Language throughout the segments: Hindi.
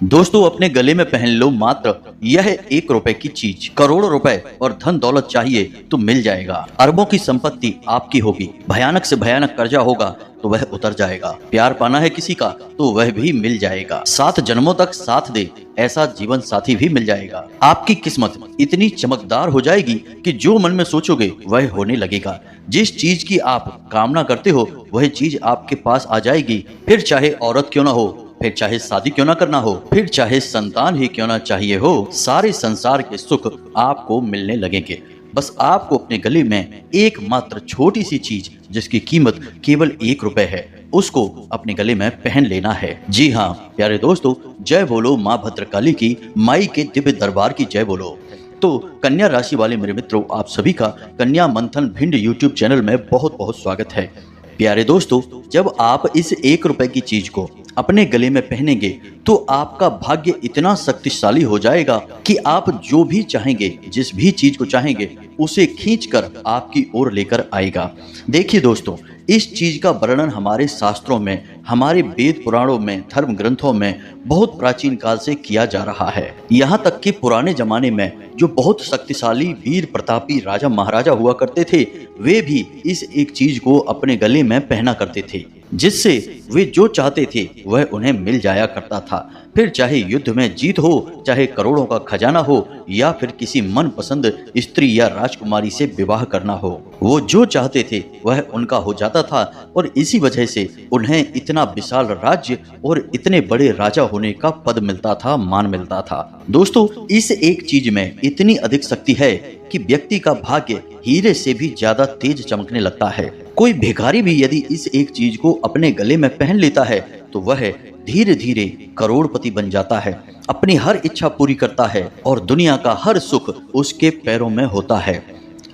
दोस्तों, अपने गले में पहन लो मात्र यह 1 रुपए की चीज। करोड़ों रुपए और धन दौलत चाहिए तो मिल जाएगा। अरबों की संपत्ति आपकी होगी। भयानक से भयानक कर्जा होगा तो वह उतर जाएगा। प्यार पाना है किसी का तो वह भी मिल जाएगा। 7 जन्मों तक साथ दे ऐसा जीवन साथी भी मिल जाएगा। आपकी किस्मत इतनी चमकदार हो जाएगी कि जो मन में सोचोगे वह होने लगेगा। जिस चीज की आप कामना करते हो वह चीज आपके पास आ जाएगी। फिर चाहे औरत क्यों ना हो, फिर चाहे शादी क्यों ना करना हो, फिर चाहे संतान ही क्यों ना चाहिए हो, सारे संसार के सुख आपको मिलने लगेंगे। बस आपको अपने गले में एकमात्र छोटी सी चीज जिसकी कीमत केवल 1 रुपए है, उसको अपने गले में पहन लेना है। जी हाँ प्यारे दोस्तों, जय बोलो माँ भद्रकाली की, माई के दिव्य दरबार की जय बोलो। तो कन्या राशि वाले मेरे मित्रों, आप सभी का कन्या मंथन भिंड यूट्यूब चैनल में बहुत बहुत स्वागत है। प्यारे दोस्तों, जब आप इस 1 रुपए की चीज को अपने गले में पहनेंगे तो आपका भाग्य इतना शक्तिशाली हो जाएगा कि आप जो भी चाहेंगे, जिस भी चीज को चाहेंगे, उसे खींचकर आपकी ओर लेकर आएगा। देखिए दोस्तों, इस चीज का वर्णन हमारे शास्त्रों में, हमारे वेद पुराणों में, धर्म ग्रंथों में बहुत प्राचीन काल से किया जा रहा है। यहाँ तक कि पुराने जमाने में जो बहुत शक्तिशाली वीर प्रतापी राजा महाराजा हुआ करते थे, वे भी इस एक चीज को अपने गले में पहना करते थे, जिससे वे जो चाहते थे वह उन्हें मिल जाया करता था। फिर चाहे युद्ध में जीत हो, चाहे करोड़ों का खजाना हो, या फिर किसी मनपसंद स्त्री या राजकुमारी से विवाह करना हो, वो जो चाहते थे वह उनका हो जाता था। और इसी वजह से उन्हें इतना विशाल राज्य और इतने बड़े राजा होने का पद मिलता था, मान मिलता था। दोस्तों, इस एक चीज में इतनी अधिक शक्ति है कि व्यक्ति का भाग्य हीरे से भी ज्यादा तेज चमकने लगता है। कोई भिखारी भी यदि इस एक चीज को अपने गले में पहन लेता है तो वह धीरे धीरे करोड़पति बन जाता है, अपनी हर इच्छा पूरी करता है और दुनिया का हर सुख उसके पैरों में होता है।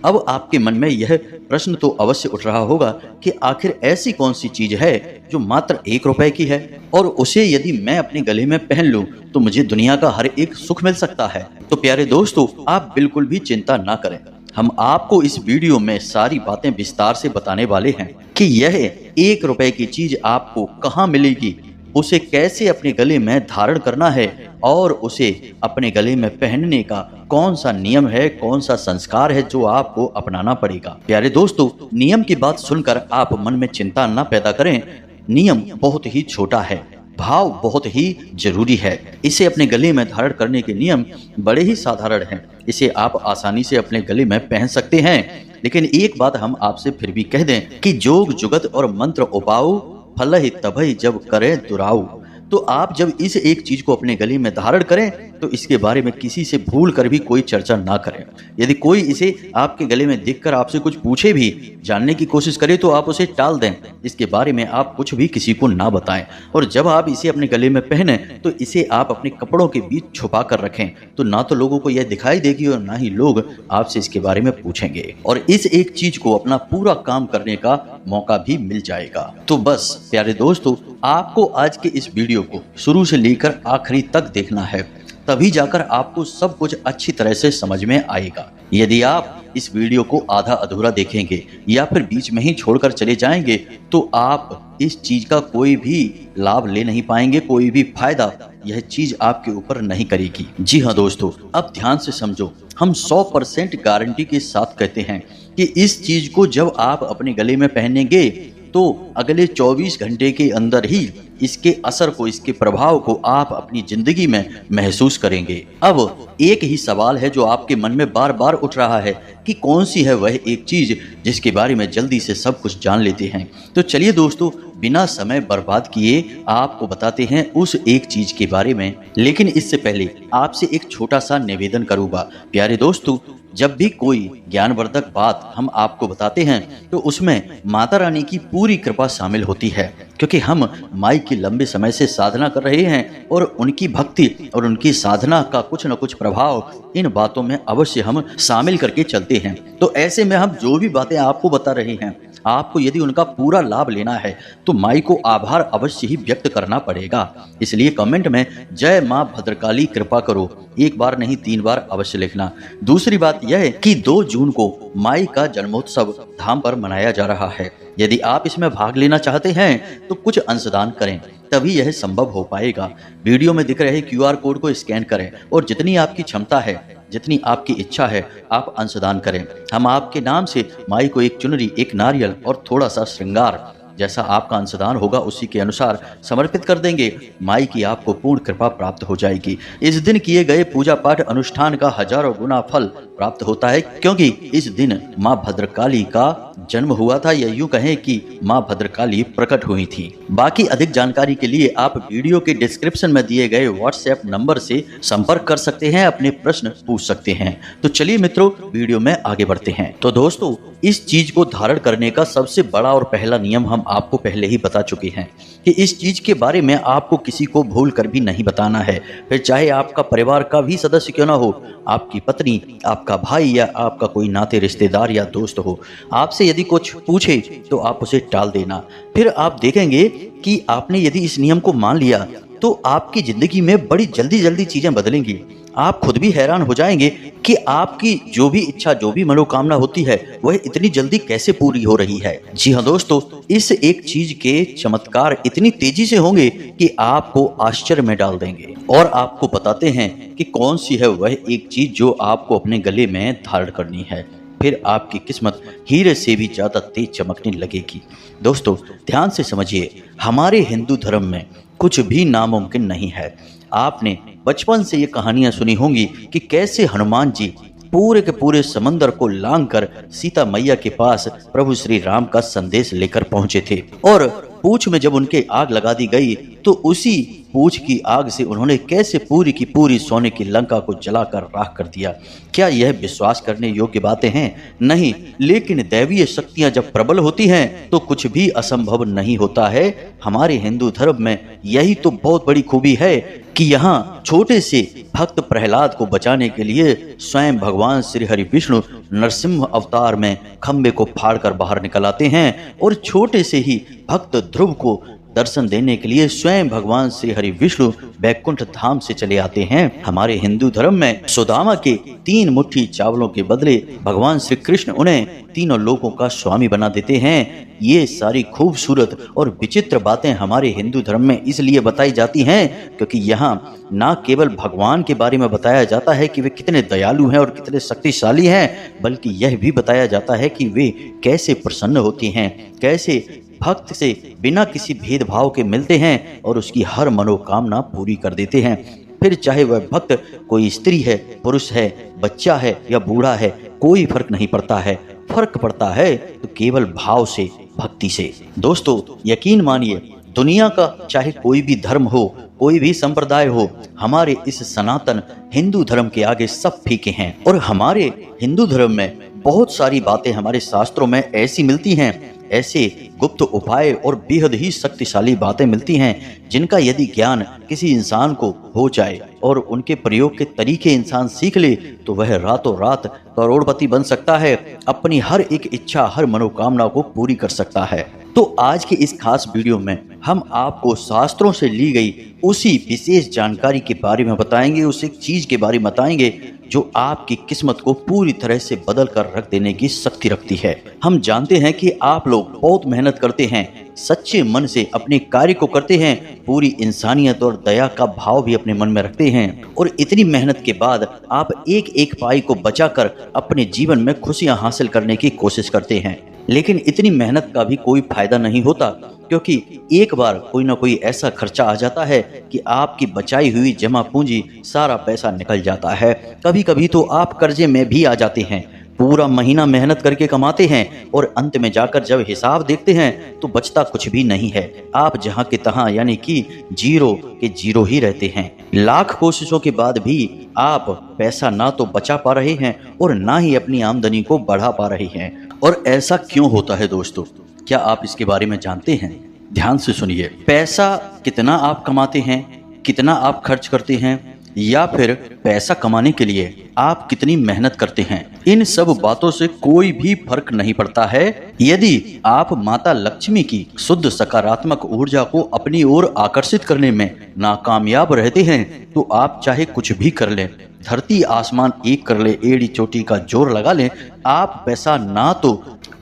अब आपके मन में यह प्रश्न तो अवश्य उठ रहा होगा कि आखिर ऐसी कौन सी चीज है जो मात्र 1 रुपए की है और उसे यदि मैं अपने गले में पहन लूं तो मुझे दुनिया का हर एक सुख मिल सकता है। तो प्यारे दोस्तों, आप बिल्कुल भी चिंता ना करें। हम आपको इस वीडियो में सारी बातें विस्तार से बताने वाले हैं कि यह 1 रुपए की चीज आपको कहाँ मिलेगी, उसे कैसे अपने गले में धारण करना है और उसे अपने गले में पहनने का कौन सा नियम है, कौन सा संस्कार है जो आपको अपनाना पड़ेगा। प्यारे दोस्तों, नियम की बात सुनकर आप मन में चिंता न पैदा करें। नियम बहुत ही छोटा है, भाव बहुत ही जरूरी है। इसे अपने गले में धारण करने के नियम बड़े ही साधारण हैं। इसे आप आसानी से अपने गले में पहन सकते हैं। लेकिन एक बात हम आपसे फिर भी कह दें कि जोग जुगत और मंत्र उपाऊ, फलहि तभहि जब करें दुराऊ। तो आप जब इस एक चीज को अपने गले में धारण करें तो इसके बारे में किसी से भूल कर भी कोई चर्चा ना करें। यदि कोई इसे आपके गले में देखकर आपसे कुछ पूछे भी, जानने की कोशिश करे, तो आप उसे टाल दें। इसके बारे में आप कुछ भी किसी को ना बताएं। और जब आप इसे अपने गले में पहने तो इसे आप अपने कपड़ों के बीच छुपा कर रखें, तो ना तो लोगों को यह दिखाई देगी और ना ही लोग आपसे इसके बारे में पूछेंगे। और इस एक चीज को अपना पूरा काम करने का मौका भी मिल जाएगा। तो बस प्यारे दोस्तों, आपको आज के इस वीडियो को शुरू से लेकर आखिरी तक देखना है, तभी जाकर आपको सब कुछ अच्छी तरह से समझ में आएगा। यदि आप इस वीडियो को आधा अधूरा देखेंगे या फिर बीच में ही छोड़कर चले जाएंगे तो आप इस चीज का कोई भी लाभ ले नहीं पाएंगे, कोई भी फायदा यह चीज आपके ऊपर नहीं करेगी। जी हाँ दोस्तों, अब ध्यान से समझो। हम 100% गारंटी के साथ कहते हैं कि इस चीज को जब आप अपने गले में पहनेंगे तो अगले 24 घंटे के अंदर ही इसके असर को, इसके प्रभाव को आप अपनी जिंदगी में महसूस करेंगे। अब एक ही सवाल है जो आपके मन में बार बार उठ रहा है कि कौन सी है वह एक चीज जिसके बारे में जल्दी से सब कुछ जान लेते हैं। तो चलिए दोस्तों, बिना समय बर्बाद किए आपको बताते हैं उस एक चीज के बारे में। लेकिन इससे पहले आपसे एक छोटा सा निवेदन करूंगा। प्यारे दोस्तों, जब भी कोई ज्ञानवर्धक बात हम आपको बताते हैं तो उसमें माता रानी की पूरी कृपा शामिल होती है, क्योंकि हम माई की लंबे समय से साधना कर रहे हैं और उनकी भक्ति और उनकी साधना का कुछ न कुछ प्रभाव इन बातों में अवश्य हम शामिल करके चलते हैं। तो ऐसे में हम जो भी बातें आपको बता रहे हैं, आपको यदि उनका पूरा लाभ लेना है तो माई को आभार अवश्य ही व्यक्त करना पड़ेगा। इसलिए कमेंट में जय माँ भद्रकाली कृपा करो 1 बार नहीं 3 बार अवश्य लिखना। दूसरी बात यह है कि 2 जून को माई का जन्मोत्सव धाम पर मनाया जा रहा है। यदि आप इसमें भाग लेना चाहते हैं तो कुछ अंशदान करें। तभी यह संभव हो पाएगा। वीडियो में दिख रहे QR कोड को स्कैन करें और जितनी आपकी क्षमता है, जितनी आपकी इच्छा है, आप अंशदान करें। हम आपके नाम से माई को एक चुनरी, एक नारियल और थोड़ा सा श्रृंगार, जैसा आपका अंशदान होगा उसी के अनुसार समर्पित कर देंगे। माई की आपको पूर्ण कृपा प्राप्त हो जाएगी। इस दिन किए गए पूजा पाठ अनुष्ठान का हजारों गुना फल प्राप्त होता है, क्योंकि इस दिन माँ भद्रकाली का जन्म हुआ था, या यूं कहें कि माँ भद्रकाली प्रकट हुई थी। बाकी अधिक जानकारी के लिए आप वीडियो के डिस्क्रिप्शन में दिए गए व्हाट्सएप नंबर से संपर्क कर सकते हैं, अपने प्रश्न पूछ सकते हैं। तो चलिए मित्रों, वीडियो में आगे बढ़ते हैं। तो दोस्तों, इस चीज को धारण करने का सबसे बड़ा और पहला नियम हम आपको पहले ही बता चुके हैं कि इस चीज के बारे में आपको किसी को भूल कर भी नहीं बताना है। फिर चाहे आपका परिवार का भी सदस्य क्यों ना हो, आपकी पत्नी, आपका भाई या आपका कोई नाते रिश्तेदार या दोस्त हो, आपसे यदि कुछ पूछे तो आप उसे टाल देना। फिर आप देखेंगे कि आपने यदि इस नियम को मान लिया तो आपकी जिंदगी में बड़ी जल्दी जल्दी चीजें बदलेंगी। आप खुद भी हैरान हो जाएंगे कि आपकी जो भी इच्छा, जो भी मनोकामना होती है, वह इतनी जल्दी कैसे पूरी हो रही है। जी हाँ दोस्तों, इस एक चीज के चमत्कार इतनी तेजी से होंगे कि आपको आश्चर्य में डाल देंगे। और आपको बताते हैं कि कौन सी है वह एक चीज जो आपको अपने गले में धारण करनी है। फिर आपकी किस्मत हीरे से भी ज्यादा तेज चमकने लगेगी। दोस्तों ध्यान से समझिए, हमारे हिंदू धर्म में कुछ भी नामुमकिन नहीं है। आपने बचपन से ये कहानियां सुनी होंगी कि कैसे हनुमान जी पूरे के पूरे समंदर को लांघकर सीता मैया के पास प्रभु श्री राम का संदेश लेकर पहुंचे थे, और पूंछ में जब उनके आग लगा दी गई तो उसी पूंछ की आग से उन्होंने कैसे पूरी की पूरी सोने की लंका को जलाकर राख कर दिया। क्या यह विश्वास करने योग्य बातें हैं? नहीं, लेकिन दैवीय शक्तियां जब प्रबल होती हैं तो कुछ भी असंभव नहीं होता है। हमारे हिंदू धर्म में यही तो बहुत बड़ी खूबी है कि यहाँ छोटे से भक्त प्रहलाद को बचाने के लिए स्वयं भगवान श्री हरि विष्णु नरसिंह अवतार में खंबे को फाड़कर बाहर निकल आते हैं, और छोटे से ही भक्त ध्रुव को दर्शन देने के लिए स्वयं भगवान श्री हरि विष्णु बैकुंठ धाम से चले आते हैं। हमारे हिंदू धर्म में सुदामा के 3 मुट्ठी चावलों के बदले भगवान श्री कृष्ण उन्हें तीनों लोगों का स्वामी बना देते हैं। ये सारी खूबसूरत और विचित्र बातें हमारे हिंदू धर्म में इसलिए बताई जाती हैं क्योंकि यहाँ न केवल भगवान के बारे में बताया जाता है कि वे कितने दयालु हैं और कितने शक्तिशाली हैं, बल्कि यह भी बताया जाता है कि वे कैसे प्रसन्न होती हैं, कैसे भक्त से बिना किसी भेदभाव के मिलते हैं और उसकी हर मनोकामना पूरी कर देते हैं। फिर चाहे वह भक्त कोई स्त्री है, पुरुष है, बच्चा है या बूढ़ा है, कोई फर्क नहीं पड़ता है। फर्क पड़ता है तो केवल भाव से, भक्ति से। दोस्तों यकीन मानिए, दुनिया का चाहे कोई भी धर्म हो, कोई भी संप्रदाय हो, हमारे इस सनातन हिंदू धर्म के आगे सब फीके हैं। और हमारे हिंदू धर्म में बहुत सारी बातें हमारे शास्त्रों में ऐसी मिलती हैं, ऐसे गुप्त उपाय और बेहद ही शक्तिशाली बातें मिलती हैं जिनका यदि ज्ञान किसी इंसान को हो जाए और उनके प्रयोग के तरीके इंसान सीख ले तो वह रातों रात करोड़पति बन सकता है, अपनी हर एक इच्छा, हर मनोकामना को पूरी कर सकता है। तो आज के इस खास वीडियो में हम आपको शास्त्रों से ली गई उसी विशेष जानकारी के बारे में बताएंगे, उस एक चीज के बारे में बताएंगे जो आपकी किस्मत को पूरी तरह से बदल कर रख देने की शक्ति रखती है। हम जानते हैं कि आप लोग बहुत मेहनत करते हैं, सच्चे मन से अपने कार्य को करते हैं, पूरी इंसानियत और दया का भाव भी अपने मन में रखते हैं, और इतनी मेहनत के बाद आप एक एक पाई को बचाकर अपने जीवन में खुशियां हासिल करने की कोशिश करते हैं। लेकिन इतनी मेहनत का भी कोई फायदा नहीं होता, क्योंकि एक बार कोई ना कोई ऐसा खर्चा आ जाता है कि आपकी बचाई हुई जमा पूंजी सारा पैसा निकल जाता है। कभी कभी तो आप कर्जे में भी आ जाते हैं, पूरा महीना मेहनत करके कमाते हैं और अंत में जाकर जब हिसाब देखते हैं तो बचता कुछ भी नहीं है। आप जहां के तहां यानी कि जीरो के जीरो ही रहते हैं। लाख कोशिशों के बाद भी आप पैसा ना तो बचा पा रहे हैं और ना ही अपनी आमदनी को बढ़ा पा रहे हैं। और ऐसा क्यों होता है दोस्तों, क्या आप इसके बारे में जानते हैं? ध्यान से सुनिए। पैसा कितना आप कमाते हैं, कितना आप खर्च करते हैं, या फिर पैसा कमाने के लिए आप कितनी मेहनत करते हैं, इन सब बातों से कोई भी फर्क नहीं पड़ता है। यदि आप माता लक्ष्मी की शुद्ध सकारात्मक ऊर्जा को अपनी ओर आकर्षित करने में नाकामयाब रहते हैं तो आप चाहे कुछ भी कर लें, धरती आसमान एक कर ले, एड़ी चोटी का जोर लगा लें, आप पैसा ना तो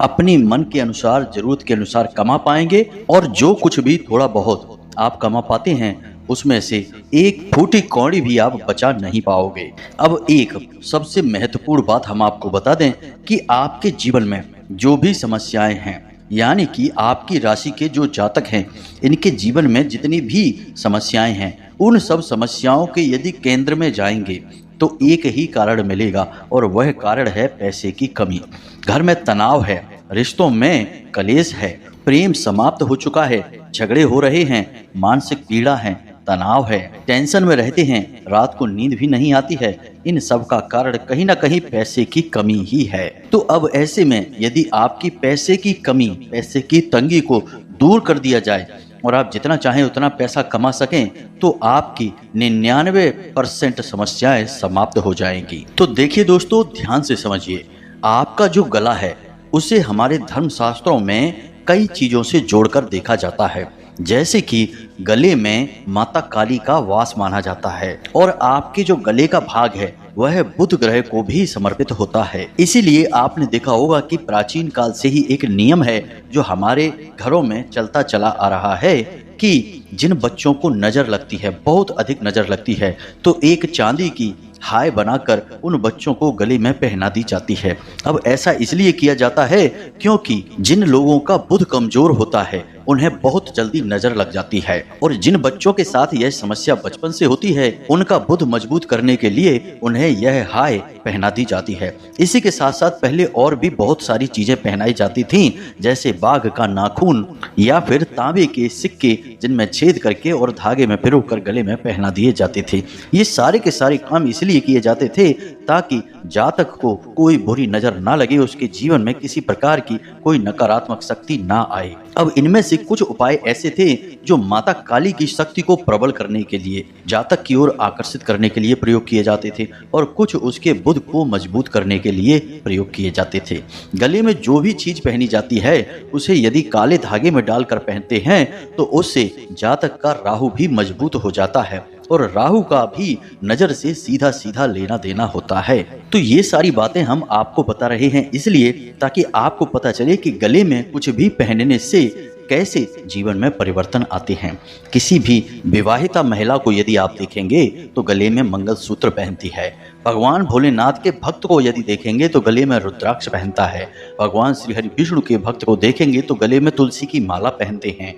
अपनी मन के अनुसार, जरूरत के अनुसार कमा पाएंगे, और जो कुछ भी थोड़ा बहुत आप कमा पाते हैं उसमें से एक फूटी कौड़ी भी आप बचा नहीं पाओगे। अब एक सबसे महत्वपूर्ण बात हम आपको बता दें कि आपके जीवन में जो भी समस्याएं हैं, यानी कि आपकी राशि के जो जातक हैं, इनके जीवन में जितनी भी समस्याएं हैं, उन सब समस्याओं के यदि केंद्र में जाएंगे तो एक ही कारण मिलेगा और वह कारण है पैसे की कमी। घर में तनाव है, रिश्तों में कलेश है, प्रेम समाप्त हो चुका है, झगड़े हो रहे हैं, मानसिक पीड़ा है, तनाव है, टेंशन में रहते हैं, रात को नींद भी नहीं आती है। इन सब का कारण कहीं ना कहीं पैसे की कमी ही है। तो अब ऐसे में यदि आपकी पैसे की कमी, पैसे की तंगी को दूर कर दिया जाए और आप जितना चाहें उतना पैसा कमा सकें तो आपकी 99% समस्याएं समाप्त हो जाएंगी। तो देखिए दोस्तों, ध्यान से समझिए, आपका जो गला है उसे हमारे धर्मशास्त्रों में कई चीजों से जोड़कर देखा जाता है। जैसे कि गले में माता काली का वास माना जाता है और आपके जो गले का भाग है वह बुध ग्रह को भी समर्पित होता है। इसीलिए आपने देखा होगा कि प्राचीन काल से ही एक नियम है जो हमारे घरों में चलता चला आ रहा है कि जिन बच्चों को नजर लगती है, बहुत अधिक नजर लगती है, तो एक चांदी की हाय बनाकर उन बच्चों को गले में पहना दी जाती है। अब ऐसा इसलिए किया जाता है क्योंकि जिन लोगों का बुध कमजोर होता है उन्हें बहुत जल्दी नजर लग जाती है और जिन बच्चों के साथ यह समस्या बचपन से होती है उनका बुध मजबूत करने के लिए उन्हें यह हाय पहना दी जाती है। इसी के साथ साथ पहले और भी बहुत सारी चीजें पहनाई जाती थीं, जैसे बाघ का नाखून या फिर तांबे के सिक्के जिनमें छेद करके और धागे में पिरोकर गले में पहना दिए जाते थे। ये सारे के सारे काम इसलिए किए जाते थे ताकि जातक को कोई बुरी नजर ना लगे, उसके जीवन में किसी प्रकार की कोई नकारात्मक शक्ति ना आए। अब इनमें से कुछ उपाय ऐसे थे जो माता काली की शक्ति को प्रबल करने के लिए, जातक की ओर आकर्षित करने के लिए प्रयोग किए जाते थे और कुछ उसके बुध को मजबूत करने के लिए प्रयोग किए जाते थे। गले में जो भी चीज पहनी जाती है उसे यदि काले धागे में डालकर पहनते हैं तो उससे जातक का राहु भी मजबूत हो जाता है और राहु का भी नजर से सीधा सीधा लेना देना होता है। तो ये सारी बातें हम आपको बता रहे हैं इसलिए ताकि आपको पता चले कि गले में कुछ भी पहनने से कैसे जीवन में परिवर्तन आते हैं। किसी भी विवाहिता महिला को यदि आप देखेंगे तो गले में मंगलसूत्र पहनती है। भगवान भोलेनाथ के भक्त को यदि देखेंगे तो गले में रुद्राक्ष पहनता है। भगवान श्री हरि विष्णु के भक्त को देखेंगे तो गले में तुलसी की माला पहनते हैं।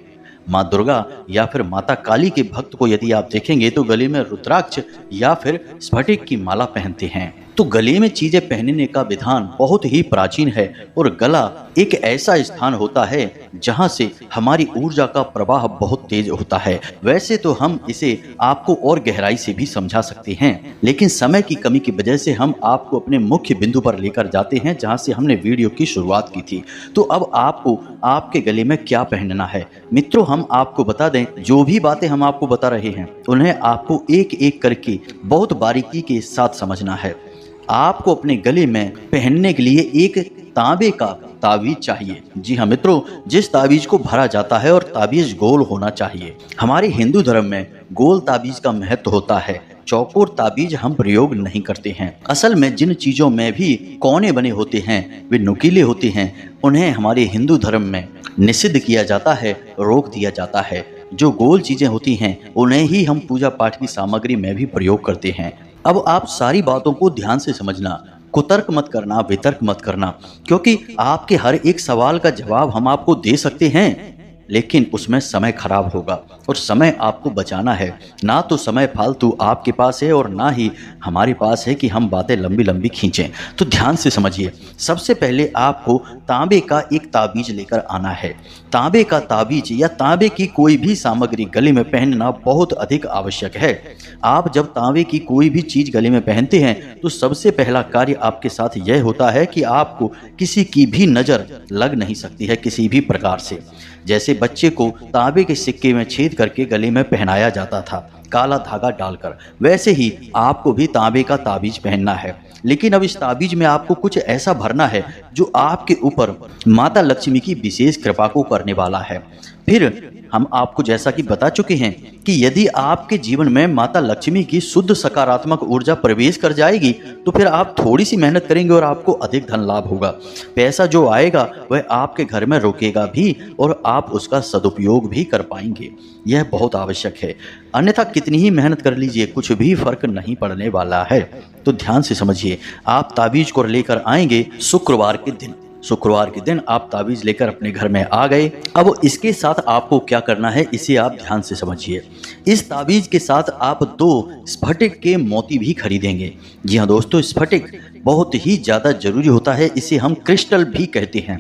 माँ दुर्गा या फिर माता काली के भक्त को यदि आप देखेंगे तो गले में रुद्राक्ष या फिर स्फटिक की माला पहनते हैं। तो गले में चीजें पहनने का विधान बहुत ही प्राचीन है और गला एक ऐसा स्थान होता है जहां से हमारी ऊर्जा का प्रवाह बहुत तेज होता है। वैसे तो हम इसे आपको और गहराई से भी समझा सकते हैं, लेकिन समय की कमी की वजह से हम आपको अपने मुख्य बिंदु पर लेकर जाते हैं जहां से हमने वीडियो की शुरुआत की थी। तो अब आपको आपके गले में क्या पहनना है मित्रों, हम आपको बता दें, जो भी बातें हम आपको बता रहे हैं उन्हें आपको एक एक करके बहुत बारीकी के साथ समझना है। आपको अपने गले में पहनने के लिए एक तांबे का ताबीज चाहिए। जी हाँ मित्रों, जिस ताबीज को भरा जाता है और ताबीज गोल होना चाहिए। हमारे हिंदू धर्म में गोल ताबीज का महत्व होता है, चौकोर ताबीज हम प्रयोग नहीं करते हैं। असल में जिन चीजों में भी कोने बने होते हैं वे नुकीले होते हैं, उन्हें हमारे हिंदू धर्म में निषिद्ध किया जाता है, रोक दिया जाता है। जो गोल चीजें होती हैं उन्हें ही हम पूजा पाठ की सामग्री में भी प्रयोग करते हैं। अब आप सारी बातों को ध्यान से समझना, कुतर्क मत करना, वितर्क मत करना, क्योंकि आपके हर एक सवाल का जवाब हम आपको दे सकते हैं लेकिन उसमें समय खराब होगा और समय आपको बचाना है। ना तो समय फालतू आपके पास है और ना ही हमारे पास है कि हम बातें लंबी लंबी खींचें। तो ध्यान से समझिए, सबसे पहले आपको तांबे का एक ताबीज लेकर आना है। तांबे का ताबीज या तांबे की कोई भी सामग्री गले में पहनना बहुत अधिक आवश्यक है। आप जब तांबे की कोई भी चीज गले में पहनते हैं तो सबसे पहला कार्य आपके साथ यह होता है कि आपको किसी की भी नजर लग नहीं सकती है किसी भी प्रकार से। जैसे बच्चे को तांबे के सिक्के में छेद करके गले में पहनाया जाता था काला धागा डालकर, वैसे ही आपको भी तांबे का ताबीज पहनना है। लेकिन अब इस ताबीज में आपको कुछ ऐसा भरना है जो आपके ऊपर माता लक्ष्मी की विशेष कृपा को करने वाला है। फिर हम आपको जैसा कि बता चुके हैं कि यदि आपके जीवन में माता लक्ष्मी की शुद्ध सकारात्मक ऊर्जा प्रवेश कर जाएगी तो फिर आप थोड़ी सी मेहनत करेंगे और आपको अधिक धन लाभ होगा। पैसा जो आएगा वह आपके घर में रुकेगा भी और आप उसका सदुपयोग भी कर पाएंगे। यह बहुत आवश्यक है, अन्यथा कितनी ही मेहनत कर लीजिए कुछ भी फर्क नहीं पड़ने वाला है। तो ध्यान से समझिए, आप ताबीज को लेकर आएंगे शुक्रवार के दिन आप ताबीज लेकर अपने घर में आ गए। अब इसके साथ आपको क्या करना है इसे आप ध्यान से समझिए। इस ताबीज के साथ आप 2 स्फटिक के मोती भी खरीदेंगे। जी हाँ दोस्तों, स्फटिक बहुत ही ज़्यादा जरूरी होता है, इसे हम क्रिस्टल भी कहते हैं।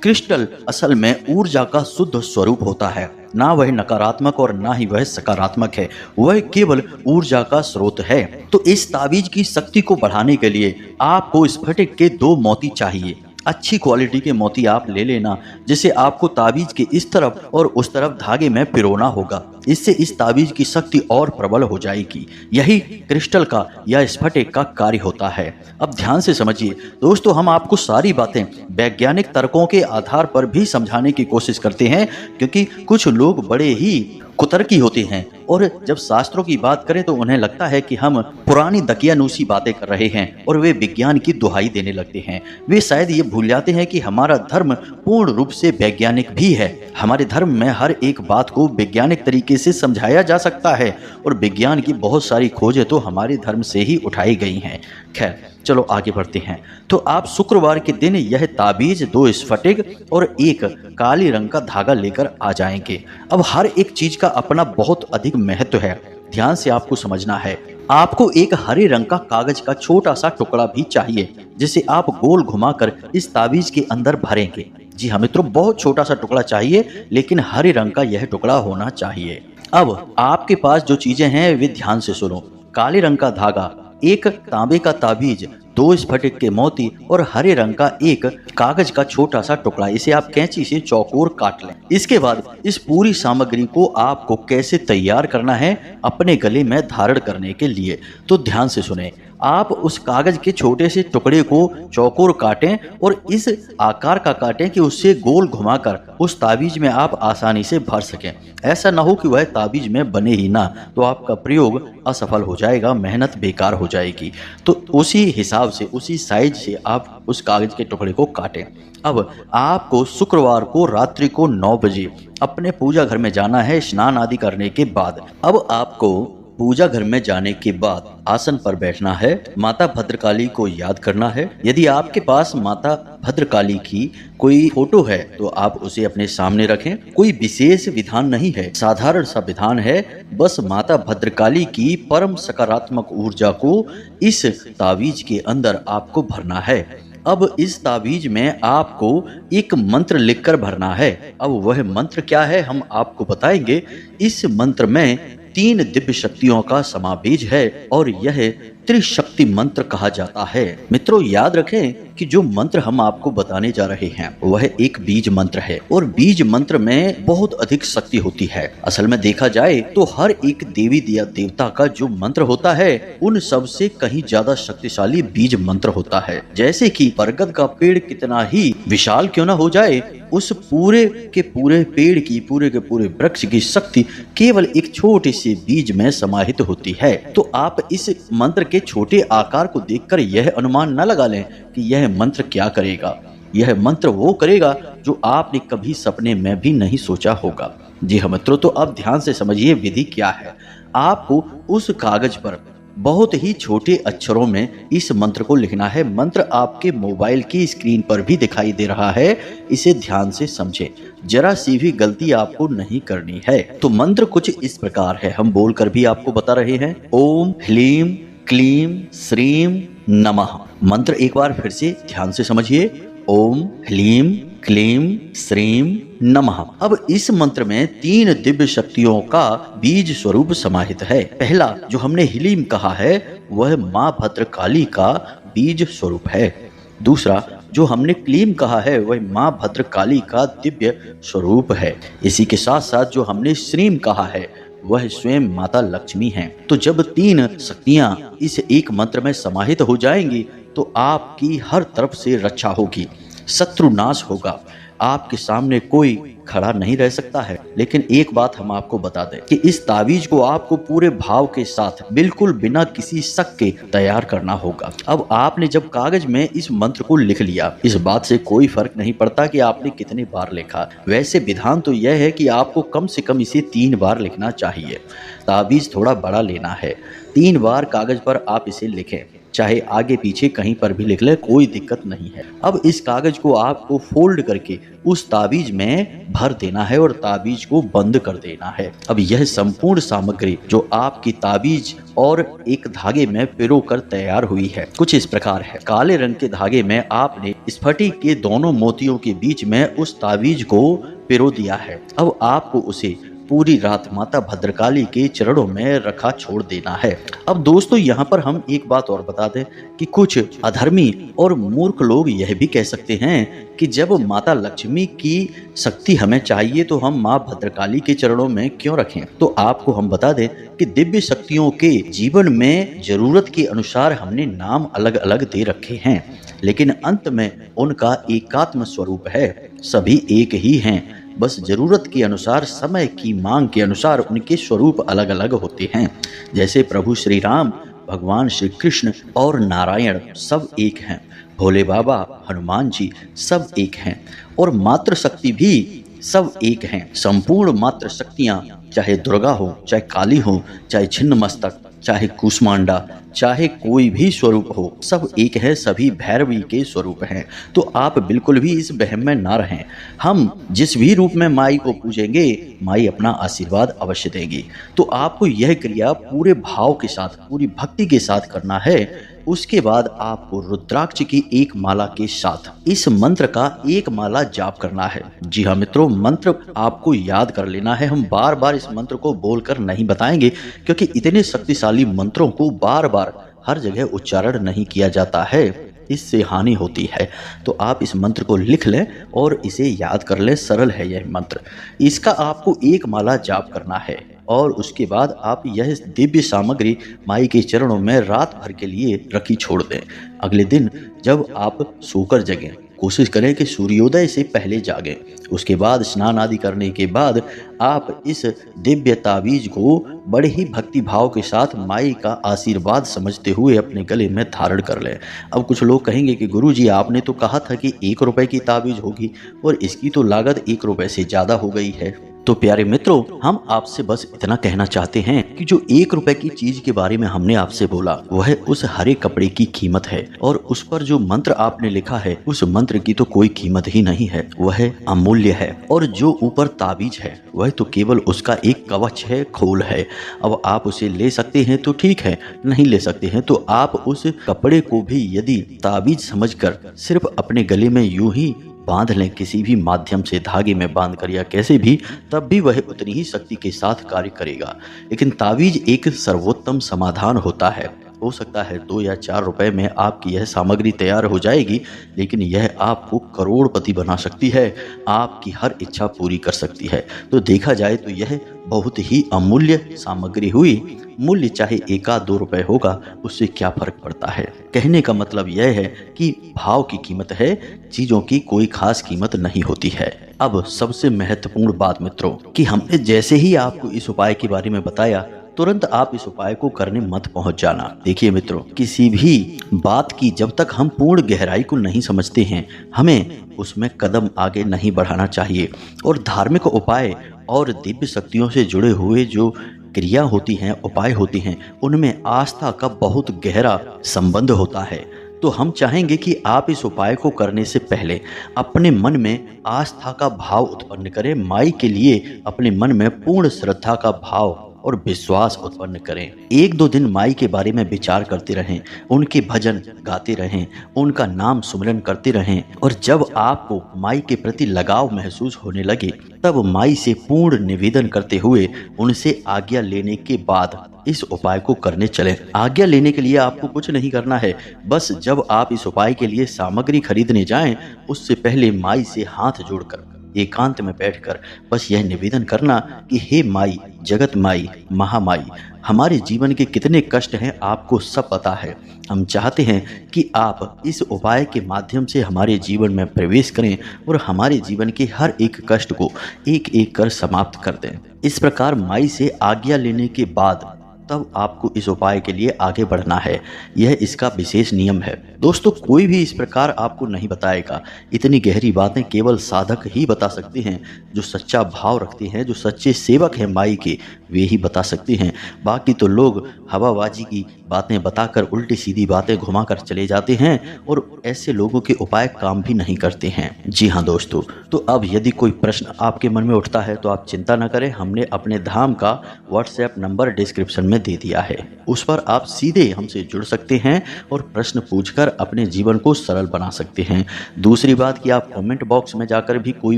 क्रिस्टल असल में ऊर्जा का शुद्ध स्वरूप होता है, ना वह नकारात्मक और ना ही वह सकारात्मक है, वह केवल ऊर्जा का स्रोत है। तो इस ताबीज की शक्ति को बढ़ाने के लिए आपको स्फटिक के 2 मोती चाहिए। अच्छी क्वालिटी के मोती आप ले लेना, जिसे आपको ताबीज के इस तरफ और उस तरफ धागे में पिरोना होगा। इससे इस ताबीज की शक्ति और प्रबल हो जाएगी। यही क्रिस्टल का या स्फटिक का कार्य होता है। अब ध्यान से समझिए दोस्तों, हम आपको सारी बातें वैज्ञानिक तर्कों के आधार पर भी समझाने की कोशिश करते हैं, क्योंकि कुछ लोग बड़े ही कुतर्की होते हैं और जब शास्त्रों की बात करें तो उन्हें लगता है कि हम पुरानी दकियानूसी बातें कर रहे हैं और वे विज्ञान की दुहाई देने लगते हैं। वे शायद ये भूल जाते हैं कि हमारा धर्म पूर्ण रूप से वैज्ञानिक भी है। हमारे धर्म में हर एक बात को वैज्ञानिक तरीके से समझाया जा सकता है और विज्ञान की बहुत सारी खोजें तो हमारे धर्म से ही उठाई गई हैं। खैर चलो आगे बढ़ते हैं। तो आप शुक्रवार के दिन यह ताबीज 2 स्फटिक और 1 काली रंग का धागा लेकर आ जाएंगे। अब हर एक चीज का अपना बहुत अधिक महत्व है, ध्यान से आपको समझना है। आपको एक हरे रंग का कागज का छोटा सा टुकड़ा भी चाहिए, जिसे आप गोल घुमाकर इस ताबीज के अंदर भरेंगे। जी हाँ मित्रों, बहुत छोटा सा टुकड़ा चाहिए, लेकिन हरे रंग का यह टुकड़ा होना चाहिए। अब आपके पास जो चीजें हैं वे ध्यान से सुनो। काले रंग का धागा, 1 तांबे का ताबीज, 2 स्फटिक के मोती और हरे रंग का 1 कागज का छोटा सा टुकड़ा। इसे आप कैंची से चौकोर काट लें। इसके बाद इस पूरी सामग्री को आपको कैसे तैयार करना है अपने गले में धारण करने के लिए, तो ध्यान से सुने। आप उस कागज के छोटे से टुकड़े को चौकोर काटें और इस आकार का काटें कि उससे गोल घुमाकर उस ताबीज में आप आसानी से भर सकें। ऐसा ना हो कि वह ताबीज में बने ही ना, तो आपका प्रयोग असफल हो जाएगा, मेहनत बेकार हो जाएगी। तो उसी हिसाब से, उसी साइज से आप उस कागज के टुकड़े को काटें। अब आपको शुक्रवार को रात्रि को 9 बजे अपने पूजा घर में जाना है स्नान आदि करने के बाद। अब आपको पूजा घर में जाने के बाद आसन पर बैठना है, माता भद्रकाली को याद करना है। यदि आपके पास माता भद्रकाली की कोई फोटो है तो आप उसे अपने सामने रखें। कोई विशेष विधान नहीं है, साधारण सा विधान है। बस माता भद्रकाली की परम सकारात्मक ऊर्जा को इस ताबीज के अंदर आपको भरना है। अब इस ताबीज में आपको एक मंत्र लिखकर भरना है। अब वह मंत्र क्या है हम आपको बताएंगे। इस मंत्र में 3 दिव्य शक्तियों का समावेश है और यह त्रिशक्ति मंत्र कहा जाता है। मित्रों याद रखें कि जो मंत्र हम आपको बताने जा रहे हैं वह एक बीज मंत्र है और बीज मंत्र में बहुत अधिक शक्ति होती है। असल में देखा जाए तो हर एक देवी देवता का जो मंत्र होता है उन सब से कहीं ज्यादा शक्तिशाली बीज मंत्र होता है। जैसे कि बरगद का पेड़ कितना ही विशाल क्यों न हो जाए, उस पूरे के पूरे पेड़ की, पूरे के पूरे वृक्ष की शक्ति केवल एक छोटे से बीज में समाहित होती है। तो आप इस मंत्र के छोटे आकार को देखकर यह अनुमान न लगा लें कि यह मंत्र क्या करेगा। यह मंत्र वो करेगा जो आपने कभी सपने में भी नहीं सोचा होगा। जी हाँ मित्रों, तो अब ध्यान से समझिए विधि क्या है। आपको उस कागज पर बहुत ही छोटे अक्षरों में इस मंत्र को लिखना है। मंत्र आपके मोबाइल की स्क्रीन पर भी दिखाई दे रहा है, इसे ध्यान से समझें, जरा सी भी गलती आपको नहीं करनी है। तो मंत्र कुछ इस प्रकार है, हम बोलकर भी आपको बता रहे हैं। ओम ह्लीम क्लीम श्रीम नमः। मंत्र एक बार फिर से ध्यान से समझिए। ओम ह्लीम क्लीम श्रीम नमः। अब इस मंत्र में 3 दिव्य शक्तियों का बीज स्वरूप समाहित है। पहला जो हमने ह्लीम कहा है वह माँ भद्रकाली का बीज स्वरूप है। दूसरा जो हमने क्लीम कहा है वह माँ भद्रकाली का दिव्य स्वरूप है। इसी के साथ साथ जो हमने श्रीम कहा है वह स्वयं माता लक्ष्मी हैं। तो जब 3 शक्तियां इस एक मंत्र में समाहित हो जाएंगी तो आपकी हर तरफ से रक्षा होगी, शत्रु नाश होगा, आपके सामने कोई खड़ा नहीं रह सकता है। लेकिन एक बात हम आपको बता दें कि इस ताबीज को आपको पूरे भाव के साथ बिल्कुल बिना किसी शक के तैयार करना होगा। अब आपने जब कागज में इस मंत्र को लिख लिया, इस बात से कोई फर्क नहीं पड़ता कि आपने कितने बार लिखा। वैसे विधान तो यह है कि आपको कम से कम इसे 3 बार लिखना चाहिए। ताबीज थोड़ा बड़ा लेना है। 3 बार कागज पर आप इसे लिखें, चाहे आगे पीछे कहीं पर भी लिख ले, कोई दिक्कत नहीं है। अब इस कागज को आपको फोल्ड करके उस ताबीज में भर देना है और ताबीज को बंद कर देना है। अब यह संपूर्ण सामग्री जो आपकी ताबीज और एक धागे में पिरो कर तैयार हुई है कुछ इस प्रकार है। काले रंग के धागे में आपने स्फटिक के दोनों मोतियों के बीच में उस ताबीज को पिरो दिया है। अब आपको उसे पूरी रात माता भद्रकाली के चरणों में रखा छोड़ देना है। अब दोस्तों यहाँ पर हम एक बात और बता दें कि कुछ अधर्मी और मूर्ख लोग यह भी कह सकते हैं कि जब माता लक्ष्मी की शक्ति हमें चाहिए तो हम माँ भद्रकाली के चरणों में क्यों रखें। तो आपको हम बता दें कि दिव्य शक्तियों के जीवन में जरूरत के अनुसार हमने नाम अलग अलग दे रखे हैं, लेकिन अंत में उनका एकात्म स्वरूप है। सभी एक ही हैं, बस जरूरत के अनुसार, समय की मांग के अनुसार उनके स्वरूप अलग अलग होते हैं। जैसे प्रभु श्री राम, भगवान श्री कृष्ण और नारायण सब एक हैं, भोले बाबा, हनुमान जी सब एक हैं, और मातृ शक्ति भी सब एक हैं। संपूर्ण मातृ शक्तियाँ, चाहे दुर्गा हो, चाहे काली हो, चाहे छिन्न मस्तक, चाहे कूष्मांडा, चाहे कोई भी स्वरूप हो, सब एक है, सभी भैरवी के स्वरूप हैं। तो आप बिल्कुल भी इस वहम में ना रहें। हम जिस भी रूप में माई को पूजेंगे, माई अपना आशीर्वाद अवश्य देगी। तो आपको यह क्रिया पूरे भाव के साथ, पूरी भक्ति के साथ करना है। उसके बाद आपको रुद्राक्ष की एक माला के साथ इस मंत्र का एक माला जाप करना है। जी हाँ मित्रों, मंत्र आपको याद कर लेना है। हम बार बार इस मंत्र को बोलकर नहीं बताएंगे, क्योंकि इतने शक्तिशाली मंत्रों को बार बार हर जगह उच्चारण नहीं किया जाता है, इससे हानि होती है। तो आप इस मंत्र को लिख लें और इसे याद कर लें। सरल है यह मंत्र। इसका आपको एक माला जाप करना है और उसके बाद आप यह दिव्य सामग्री माई के चरणों में रात भर के लिए रखी छोड़ दें। अगले दिन जब आप सोकर जगें, कोशिश करें कि सूर्योदय से पहले जागें। उसके बाद स्नान आदि करने के बाद आप इस दिव्य ताबीज को बड़े ही भक्ति भाव के साथ माई का आशीर्वाद समझते हुए अपने गले में धारण कर लें। अब कुछ लोग कहेंगे कि गुरुजी आपने तो कहा था कि 1 रुपए की ताबीज होगी और इसकी तो लागत 1 रुपए से ज़्यादा हो गई है। तो प्यारे मित्रों, हम आपसे बस इतना कहना चाहते हैं कि जो 1 रुपए की चीज के बारे में हमने आपसे बोला, वह उस हरे कपड़े की कीमत है, और उस पर जो मंत्र आपने लिखा है उस मंत्र की तो कोई कीमत ही नहीं है, वह अमूल्य है। और जो ऊपर ताबीज है वह तो केवल उसका एक कवच है, खोल है। अब आप उसे ले सकते हैं तो ठीक है, नहीं ले सकते हैं तो आप उस कपड़े को भी यदि ताबीज समझकर सिर्फ अपने गले में यूं ही बांध लें, किसी भी माध्यम से धागे में बांधकर या कैसे भी, तब भी वह उतनी ही शक्ति के साथ कार्य करेगा। लेकिन ताबीज एक सर्वोत्तम समाधान होता है। हो सकता है 2 या 4 रुपए में आपकी यह सामग्री तैयार हो जाएगी, लेकिन यह आपको करोड़पति बना सकती है, आपकी हर इच्छा पूरी कर सकती है। तो देखा जाए तो यह बहुत ही अमूल्य सामग्री हुई। मूल्य चाहे 1-2 रुपए होगा, उससे क्या फर्क पड़ता है। कहने का मतलब यह है कि भाव की कीमत है, चीजों की कोई खास कीमत नहीं होती है। अब सबसे महत्वपूर्ण बात मित्रों, कि हमने जैसे ही आपको इस उपाय के बारे में बताया, तुरंत आप इस उपाय को करने मत पहुंच जाना। देखिए मित्रों, किसी भी बात की जब तक हम पूर्ण गहराई को नहीं समझते हैं, हमें उसमें कदम आगे नहीं बढ़ाना चाहिए। और धार्मिक उपाय और दिव्य शक्तियों से जुड़े हुए जो क्रिया होती हैं, उपाय होते हैं, उनमें आस्था का बहुत गहरा संबंध होता है। तो हम चाहेंगे कि आप इस उपाय को करने से पहले अपने मन में आस्था का भाव उत्पन्न करें। माई के लिए अपने मन में पूर्ण श्रद्धा का भाव और विश्वास उत्पन्न करें। 1-2 दिन माई के बारे में विचार करते रहें, उनके भजन गाते रहें, उनका नाम सुमिरन करते रहें, और जब आपको माई के प्रति लगाव महसूस होने लगे, तब माई से पूर्ण निवेदन करते हुए उनसे आज्ञा लेने के बाद इस उपाय को करने चलें। आज्ञा लेने के लिए आपको कुछ नहीं करना है। बस जब आप इस उपाय के लिए सामग्री खरीदने जाएं, उससे पहले माई से हाथ जोड़कर एकांत में बैठकर बस यह निवेदन करना कि हे माई, जगत माई, महामाई, हमारे जीवन के कितने कष्ट हैं आपको सब पता है। हम चाहते हैं कि आप इस उपाय के माध्यम से हमारे जीवन में प्रवेश करें और हमारे जीवन के हर एक कष्ट को एक एक कर समाप्त कर दें। इस प्रकार माई से आज्ञा लेने के बाद तब आपको इस उपाय के लिए आगे बढ़ना है। यह इसका विशेष नियम है। दोस्तों, कोई भी इस प्रकार आपको नहीं बताएगा। इतनी गहरी बातें केवल साधक ही बता सकते हैं, जो सच्चा भाव रखते हैं, जो सच्चे सेवक हैं माई के, वे ही बता सकते हैं। बाकी तो लोग हवाबाजी की बातें बताकर उल्टी सीधी बातें घुमाकर चले जाते हैं और ऐसे लोगों के उपाय काम भी नहीं करते हैं। जी हाँ दोस्तों, तो अब यदि कोई प्रश्न आपके मन में उठता है तो आप चिंता न करें। हमने अपने धाम का व्हाट्सएप नंबर डिस्क्रिप्शन में दे दिया है। उस पर आप सीधे हमसे जुड़ सकते हैं और प्रश्न पूछकर अपने जीवन को सरल बना सकते हैं। दूसरी बात कि आप कमेंट बॉक्स में जाकर भी कोई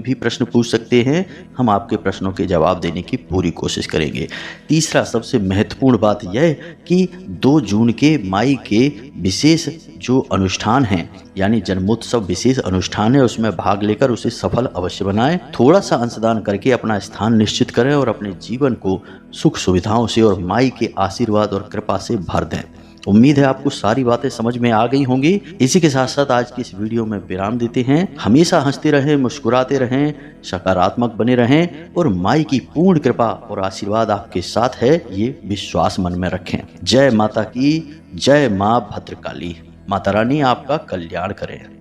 भी प्रश्न पूछ सकते हैं। हम आपके प्रश्नों के जवाब देने की पूरी कोशिश करेंगे। तीसरा सबसे महत्वपूर्ण बात यह कि 2 जून के माई के विशेष जो अनुष्ठान हैं, यानी जन्मोत्सव विशेष अनुष्ठान है, उसमें भाग लेकर उसे सफल अवश्य बनाएं। थोड़ा सा अंशदान करके अपना स्थान निश्चित करें और अपने जीवन को सुख सुविधाओं से और माई के आशीर्वाद और कृपा से भर दें। उम्मीद है आपको सारी बातें समझ में आ गई होंगी। इसी के साथ साथ आज की इस वीडियो में विराम देते हैं। हमेशा हंसते रहें, मुस्कुराते रहें, सकारात्मक बने रहें और माई की पूर्ण कृपा और आशीर्वाद आपके साथ है, ये विश्वास मन में रखें। जय माता की, जय माँ भद्रकाली। माता रानी आपका कल्याण करें।